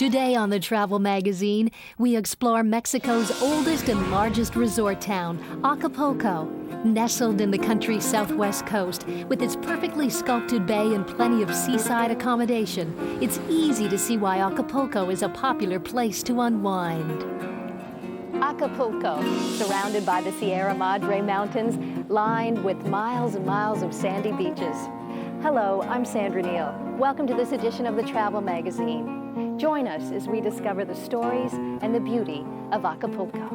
Today on the Travel Magazine, we explore Mexico's oldest and largest resort town, Acapulco. Nestled in the country's southwest coast, with its perfectly sculpted bay and plenty of seaside accommodation, it's easy to see why Acapulco is a popular place to unwind. Acapulco, surrounded by the Sierra Madre Mountains, lined with miles and miles of sandy beaches. Hello, I'm Sandra Neal. Welcome to this edition of the Travel Magazine. Join us as we discover the stories and the beauty of Acapulco.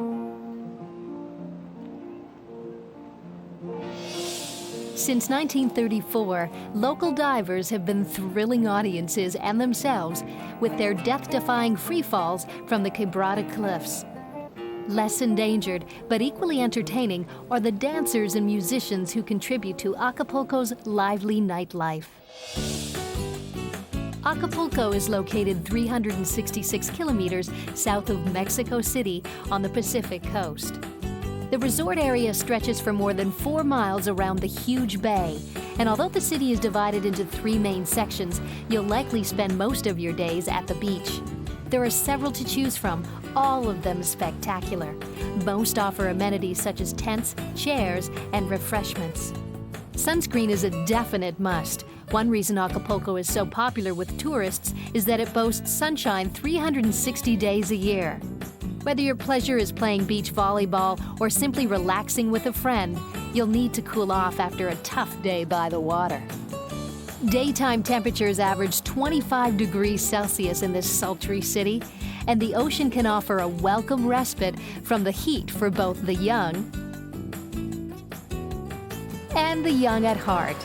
Since 1934, local divers have been thrilling audiences and themselves with their death-defying free falls from the Quebrada cliffs. Less endangered, but equally entertaining, are the dancers and musicians who contribute to Acapulco's lively nightlife. Acapulco is located 366 kilometers south of Mexico City on the Pacific coast. The resort area stretches for more than 4 miles around the huge bay, and although the city is divided into 3 main sections, you'll likely spend most of your days at the beach. There are several to choose from, all of them spectacular. Most offer amenities such as tents, chairs, and refreshments. Sunscreen is a definite must. One reason Acapulco is so popular with tourists is that it boasts sunshine 360 days a year. Whether your pleasure is playing beach volleyball or simply relaxing with a friend, you'll need to cool off after a tough day by the water. Daytime temperatures average 25 degrees Celsius in this sultry city, and the ocean can offer a welcome respite from the heat for both the young and the young at heart.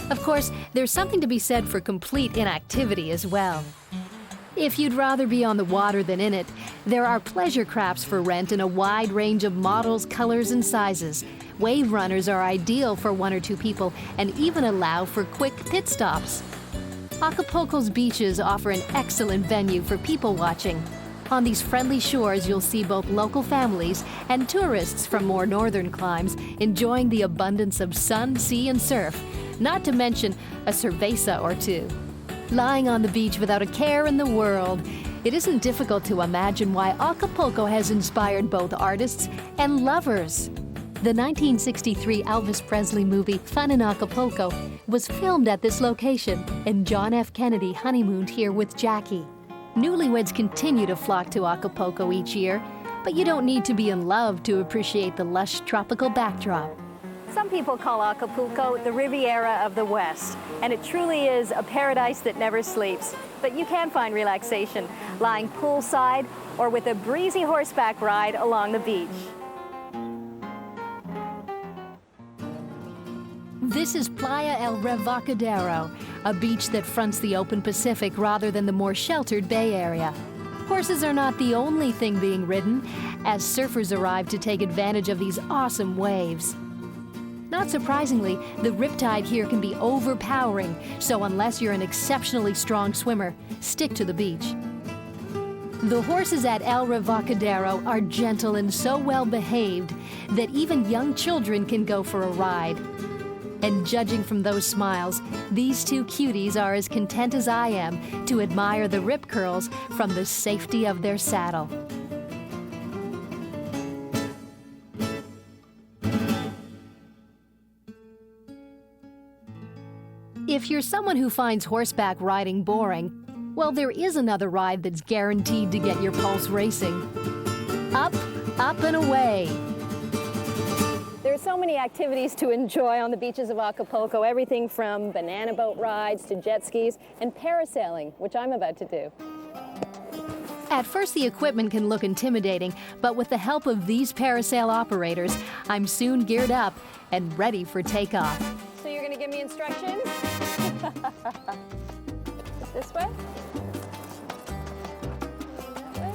Of course, there's something to be said for complete inactivity as well. If you'd rather be on the water than in it, there are pleasure crafts for rent in a wide range of models, colors, and sizes. Wave runners are ideal for 1 or 2 people and even allow for quick pit stops. Acapulco's beaches offer an excellent venue for people watching. On these friendly shores, you'll see both local families and tourists from more northern climes enjoying the abundance of sun, sea, and surf, not to mention a cerveza or two. Lying on the beach without a care in the world, it isn't difficult to imagine why Acapulco has inspired both artists and lovers. The 1963 Elvis Presley movie Fun in Acapulco was filmed at this location, and John F. Kennedy honeymooned here with Jackie. Newlyweds continue to flock to Acapulco each year, but you don't need to be in love to appreciate the lush tropical backdrop. Some people call Acapulco the Riviera of the West, and it truly is a paradise that never sleeps. But you can find relaxation lying poolside or with a breezy horseback ride along the beach. This is Playa El Revocadero, a beach that fronts the open Pacific rather than the more sheltered Bay Area. Horses are not the only thing being ridden, as surfers arrive to take advantage of these awesome waves. Not surprisingly, the riptide here can be overpowering, so unless you're an exceptionally strong swimmer, stick to the beach. The horses at El Revocadero are gentle and so well behaved that even young children can go for a ride. And judging from those smiles, these 2 cuties are as content as I am to admire the rip curls from the safety of their saddle. If you're someone who finds horseback riding boring, well, there is another ride that's guaranteed to get your pulse racing. Up, up and away. There are so many activities to enjoy on the beaches of Acapulco, everything from banana boat rides to jet skis and parasailing, which I'm about to do. At first, the equipment can look intimidating, but with the help of these parasail operators, I'm soon geared up and ready for takeoff. So you're going to give me instructions? This way? That way?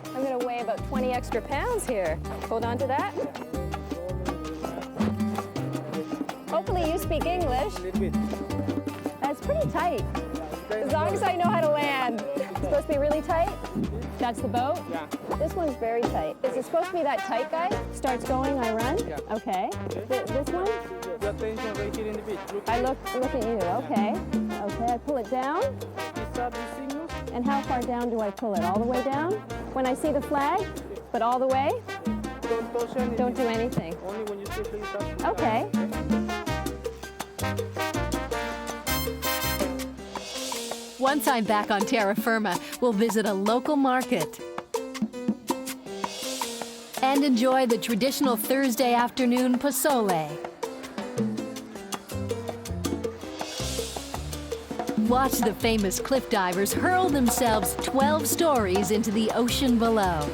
I'm going to weigh about 20 extra pounds here. Hold on to that. Hopefully you speak English. That's pretty tight. As long as I know how to land. It's supposed to be really tight? That's the boat? Yeah. This one's very tight. Is it supposed to be that tight, guys? Starts going, I run? Yeah. Okay. This one? Your attention right here in the beach. I look at you, okay. Okay, I pull it down. You start the signals. And how far down do I pull it? All the way down? When I see the flag? But all the way? Don't do anything. Only when you safely touch the Okay. Once I'm back on terra firma, we'll visit a local market and enjoy the traditional Thursday afternoon pozole. Watch the famous cliff divers hurl themselves 12 stories into the ocean below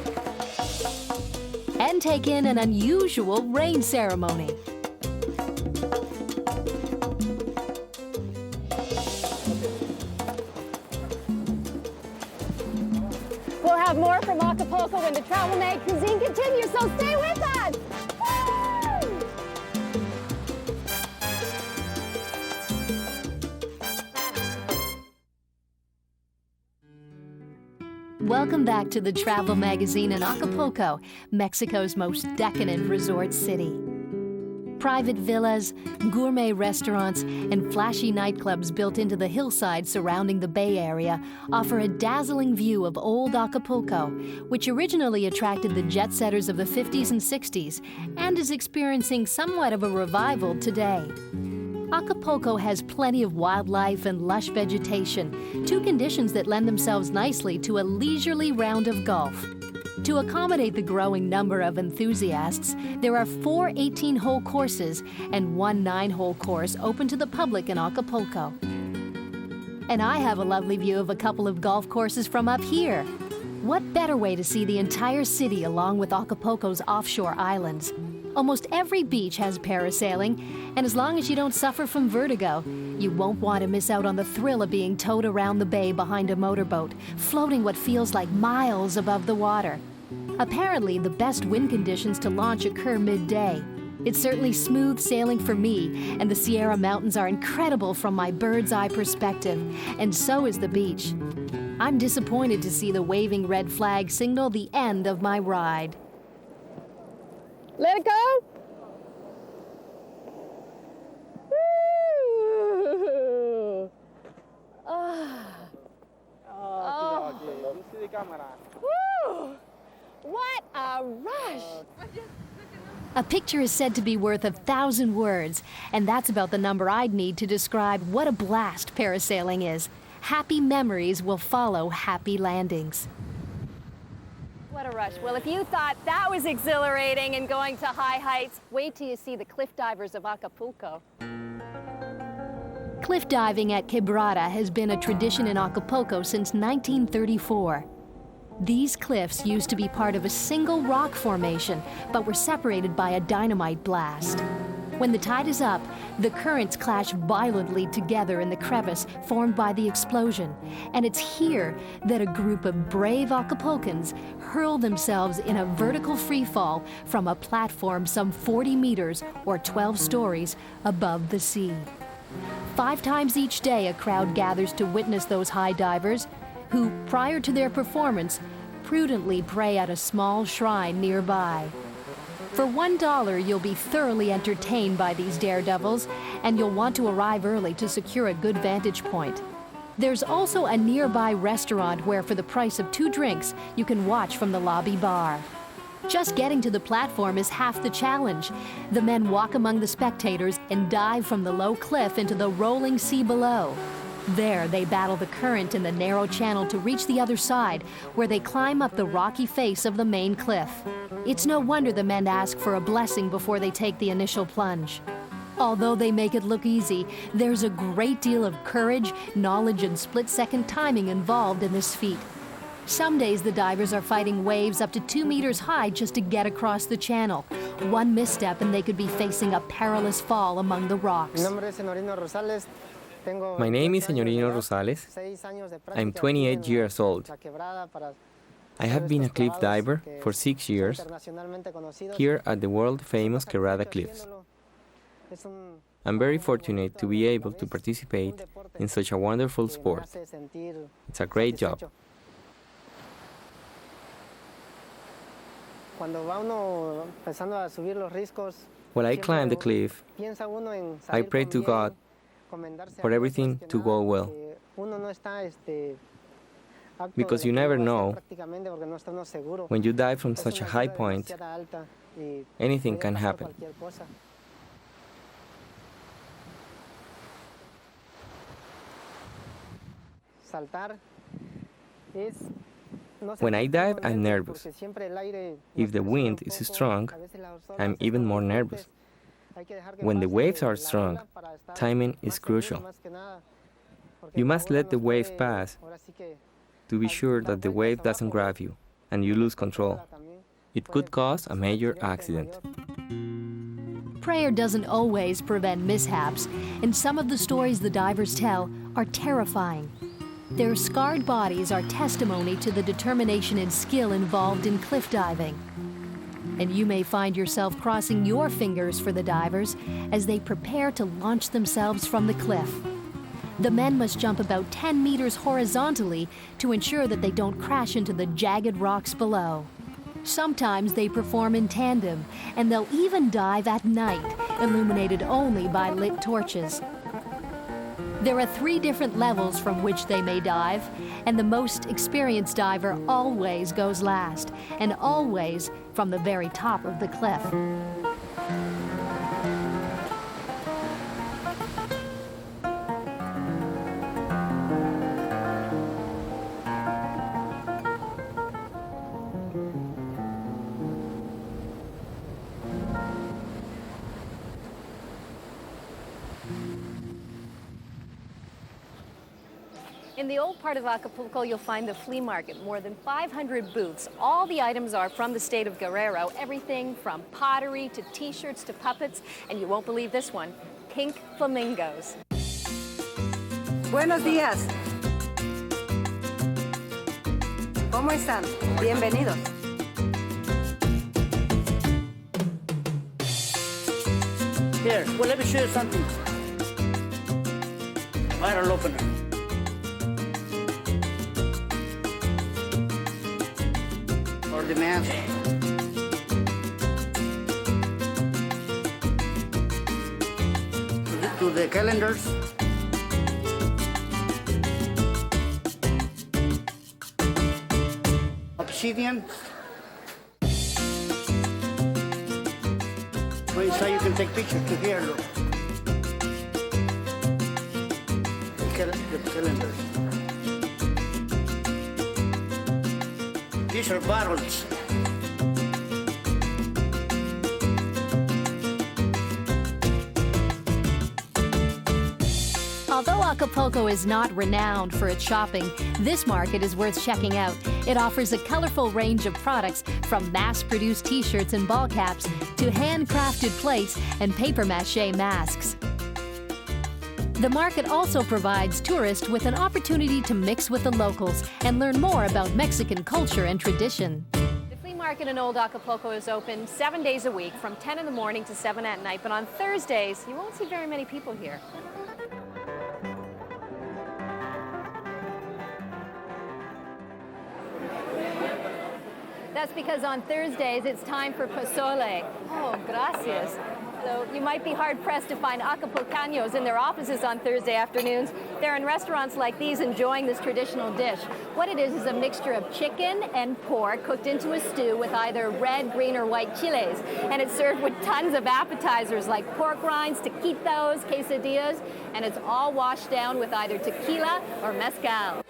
and take in an unusual rain ceremony. We'll have more from Acapulco when the Travel Mag cuisine continues, so stay with us! Woo! Welcome back to the Travel Magazine in Acapulco, Mexico's most decadent resort city. Private villas, gourmet restaurants, and flashy nightclubs built into the hillside surrounding the Bay Area offer a dazzling view of old Acapulco, which originally attracted the jet setters of the 50s and 60s and is experiencing somewhat of a revival today. Acapulco has plenty of wildlife and lush vegetation, two conditions that lend themselves nicely to a leisurely round of golf. To accommodate the growing number of enthusiasts, there are 4 18-hole courses and 1 9-hole course open to the public in Acapulco. And I have a lovely view of a couple of golf courses from up here. What better way to see the entire city along with Acapulco's offshore islands? Almost every beach has parasailing, and as long as you don't suffer from vertigo, you won't want to miss out on the thrill of being towed around the bay behind a motorboat, floating what feels like miles above the water. Apparently, the best wind conditions to launch occur midday. It's certainly smooth sailing for me, and the Sierra Mountains are incredible from my bird's eye perspective, and so is the beach. I'm disappointed to see the waving red flag signal the end of my ride. Let it go! Woo! You see the camera. Woo! What a rush! A picture is said to be worth 1,000 words, and that's about the number I'd need to describe what a blast parasailing is. Happy memories will follow happy landings. What a rush. Well, if you thought that was exhilarating and going to high heights, wait till you see the cliff divers of Acapulco. Cliff diving at Quebrada has been a tradition in Acapulco since 1934. These cliffs used to be part of a single rock formation, but were separated by a dynamite blast. When the tide is up, the currents clash violently together in the crevice formed by the explosion, and it's here that a group of brave Acapulcans hurl themselves in a vertical freefall from a platform some 40 meters or 12 stories above the sea. 5 times each day, a crowd gathers to witness those high divers, who, prior to their performance, prudently pray at a small shrine nearby. For $1, you'll be thoroughly entertained by these daredevils, and you'll want to arrive early to secure a good vantage point. There's also a nearby restaurant where, for the price of 2 drinks, you can watch from the lobby bar. Just getting to the platform is half the challenge. The men walk among the spectators and dive from the low cliff into the rolling sea below. There, they battle the current in the narrow channel to reach the other side, where they climb up the rocky face of the main cliff. It's no wonder the men ask for a blessing before they take the initial plunge. Although they make it look easy, there's a great deal of courage, knowledge, and split-second timing involved in this feat. Some days the divers are fighting waves up to 2 meters high just to get across the channel. One misstep and they could be facing a perilous fall among the rocks. My name is Señorino Rosales. I'm 28 years old. I have been a cliff diver for 6 years here at the world-famous Quebrada Cliffs. I'm very fortunate to be able to participate in such a wonderful sport. It's a great job. While I climb the cliff, I pray to God for everything to go well. because you never know. When you dive from such a high point, anything can happen. When I dive, I'm nervous. If the wind is strong, I'm even more nervous. When the waves are strong, timing is crucial. You must let the wave pass to be sure that the wave doesn't grab you and you lose control. It could cause a major accident. Prayer doesn't always prevent mishaps, and some of the stories the divers tell are terrifying. Their scarred bodies are testimony to the determination and skill involved in cliff diving. And you may find yourself crossing your fingers for the divers as they prepare to launch themselves from the cliff. The men must jump about 10 meters horizontally to ensure that they don't crash into the jagged rocks below. Sometimes they perform in tandem, and they'll even dive at night, illuminated only by lit torches. There are 3 different levels from which they may dive, and the most experienced diver always goes last, and always from the very top of the cliff. In the old part of Acapulco, you'll find the flea market, more than 500 booths. All the items are from the state of Guerrero, everything from pottery to t-shirts to puppets, and you won't believe this one, pink flamingos. Buenos días. ¿Cómo están? Bienvenidos. Here, well, let me show you something. Viral opener. Or the mask. To the calendars. Obsidian. Well, inside you can take pictures to here, look. The calendars. These are bottles. Although Acapulco is not renowned for its shopping, this market is worth checking out. It offers a colorful range of products from mass-produced t-shirts and ball caps to handcrafted plates and papier-mâché masks. The market also provides tourists with an opportunity to mix with the locals and learn more about Mexican culture and tradition. The flea market in Old Acapulco is open 7 days a week from 10 in the morning to 7 at night, but on Thursdays, you won't see very many people here. That's because on Thursdays, it's time for pozole. Oh, gracias. So you might be hard-pressed to find Acapulcanos in their offices on Thursday afternoons. They're in restaurants like these enjoying this traditional dish. What it is a mixture of chicken and pork cooked into a stew with either red, green, or white chiles. And it's served with tons of appetizers like pork rinds, taquitos, quesadillas, and it's all washed down with either tequila or mezcal.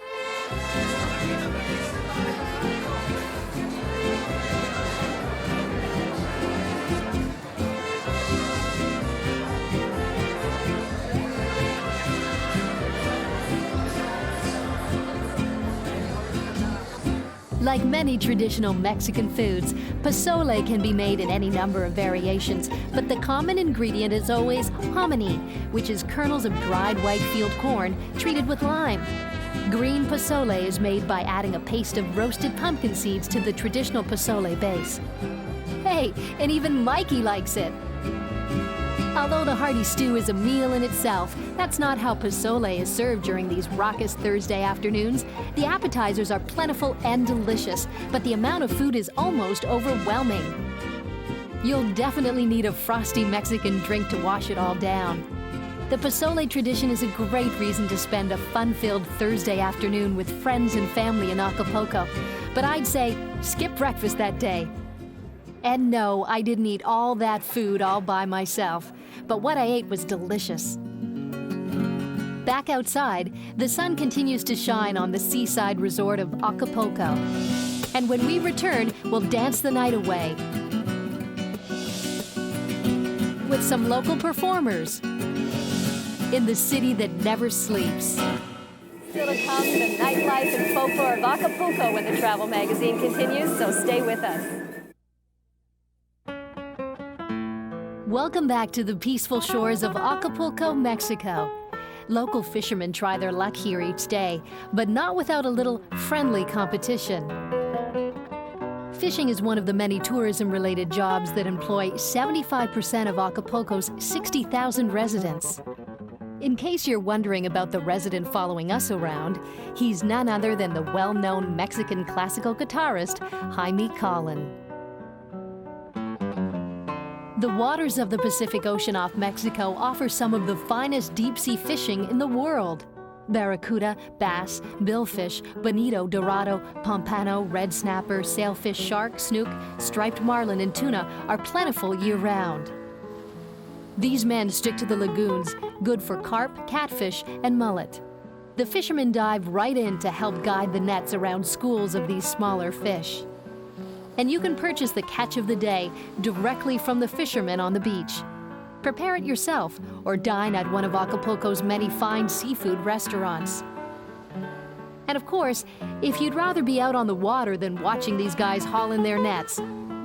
Like many traditional Mexican foods, pozole can be made in any number of variations, but the common ingredient is always hominy, which is kernels of dried white field corn treated with lime. Green pozole is made by adding a paste of roasted pumpkin seeds to the traditional pozole base. Hey, and even Mikey likes it. Although the hearty stew is a meal in itself, that's not how pozole is served during these raucous Thursday afternoons. The appetizers are plentiful and delicious, but the amount of food is almost overwhelming. You'll definitely need a frosty Mexican drink to wash it all down. The pozole tradition is a great reason to spend a fun-filled Thursday afternoon with friends and family in Acapulco. But I'd say skip breakfast that day. And no, I didn't eat all that food all by myself, but what I ate was delicious. Back outside, the sun continues to shine on the seaside resort of Acapulco. And when we return, we'll dance the night away with some local performers in the city that never sleeps. Still to come, the nightlife and folklore of Acapulco when the travel magazine continues, so stay with us. Welcome back to the peaceful shores of Acapulco, Mexico. Local fishermen try their luck here each day, but not without a little friendly competition. Fishing is one of the many tourism-related jobs that employ 75% of Acapulco's 60,000 residents. In case you're wondering about the resident following us around, he's none other than the well-known Mexican classical guitarist, Jaime Colin. The waters of the Pacific Ocean off Mexico offer some of the finest deep-sea fishing in the world. Barracuda, bass, billfish, bonito, dorado, pompano, red snapper, sailfish, shark, snook, striped marlin, and tuna are plentiful year-round. These men stick to the lagoons, good for carp, catfish, and mullet. The fishermen dive right in to help guide the nets around schools of these smaller fish. And you can purchase the catch of the day directly from the fishermen on the beach. Prepare it yourself or dine at one of Acapulco's many fine seafood restaurants. And of course, if you'd rather be out on the water than watching these guys haul in their nets,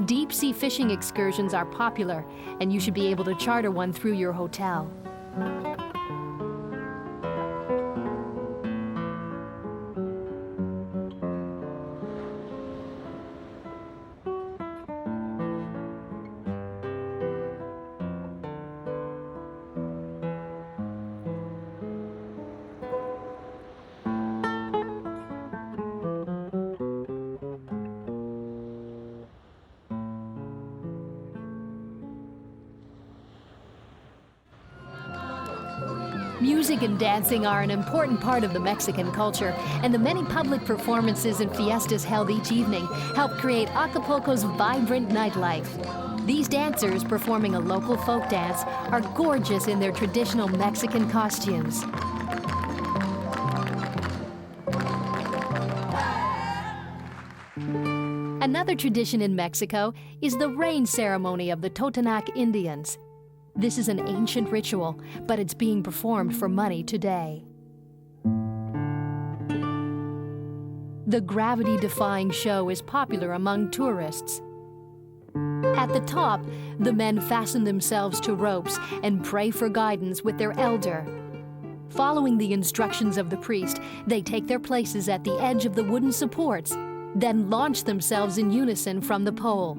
deep-sea fishing excursions are popular, and you should be able to charter one through your hotel. Music and dancing are an important part of the Mexican culture, and the many public performances and fiestas held each evening help create Acapulco's vibrant nightlife. These dancers, performing a local folk dance, are gorgeous in their traditional Mexican costumes. Another tradition in Mexico is the rain ceremony of the Totonac Indians. This is an ancient ritual, but it's being performed for money today. The gravity-defying show is popular among tourists. At the top, the men fasten themselves to ropes and pray for guidance with their elder. Following the instructions of the priest, they take their places at the edge of the wooden supports, then launch themselves in unison from the pole.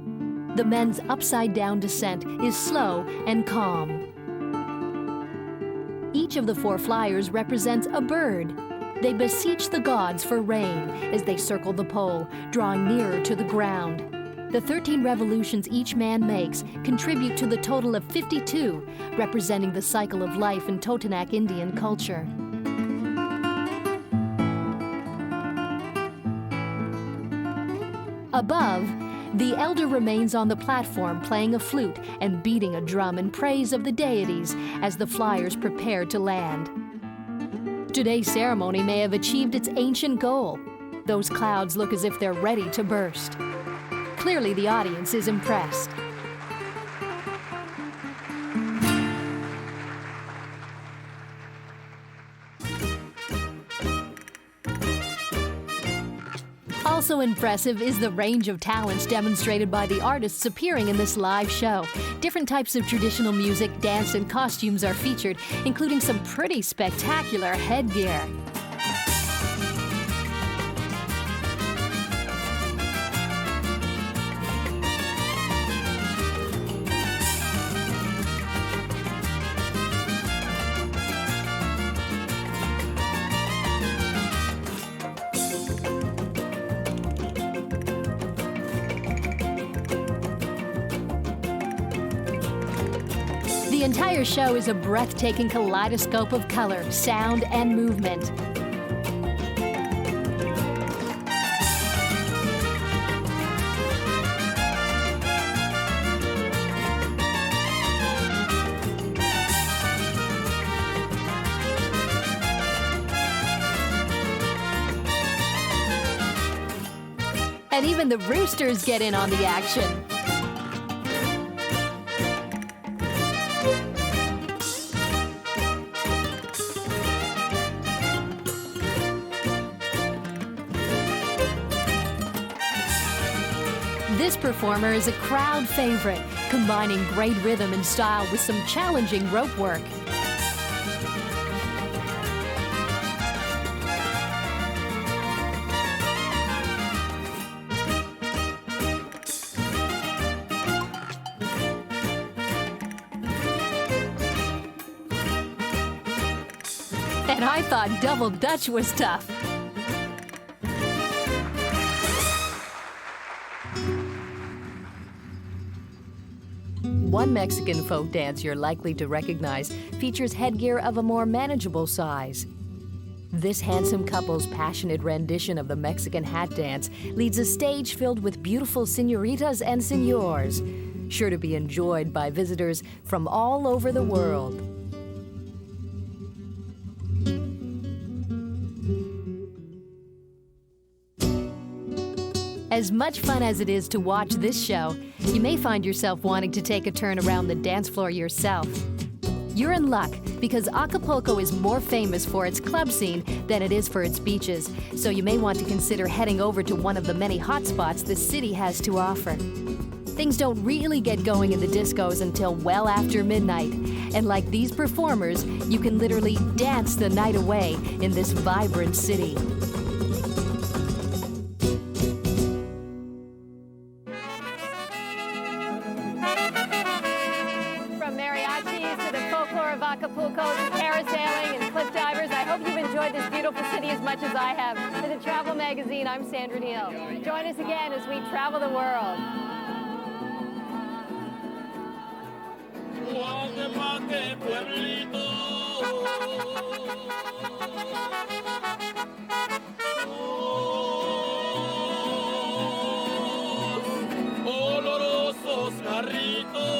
The men's upside-down descent is slow and calm. Each of the four flyers represents a bird. They beseech the gods for rain as they circle the pole, drawing nearer to the ground. The 13 revolutions each man makes contribute to the total of 52, representing the cycle of life in Totonac Indian culture. Above, the elder remains on the platform playing a flute and beating a drum in praise of the deities as the flyers prepare to land. Today's ceremony may have achieved its ancient goal. Those clouds look as if they're ready to burst. Clearly, the audience is impressed. Also impressive is the range of talents demonstrated by the artists appearing in this live show. Different types of traditional music, dance, and costumes are featured, including some pretty spectacular headgear. The entire show is a breathtaking kaleidoscope of color, sound, and movement. And even the roosters get in on the action. This performer is a crowd favorite, combining great rhythm and style with some challenging rope work. And I thought double Dutch was tough. One Mexican folk dance you're likely to recognize features headgear of a more manageable size. This handsome couple's passionate rendition of the Mexican hat dance leads a stage filled with beautiful señoritas and señors, sure to be enjoyed by visitors from all over the world. As much fun as it is to watch this show, you may find yourself wanting to take a turn around the dance floor yourself. You're in luck because Acapulco is more famous for its club scene than it is for its beaches, so you may want to consider heading over to one of the many hotspots the city has to offer. Things don't really get going in the discos until well after midnight, and like these performers, you can literally dance the night away in this vibrant city. Of Acapulco, to parasailing and cliff divers. I hope you've enjoyed this beautiful city as much as I have. For the Travel Magazine, I'm Sandra Neal. Join us again as we travel the world. Olorosos carritos.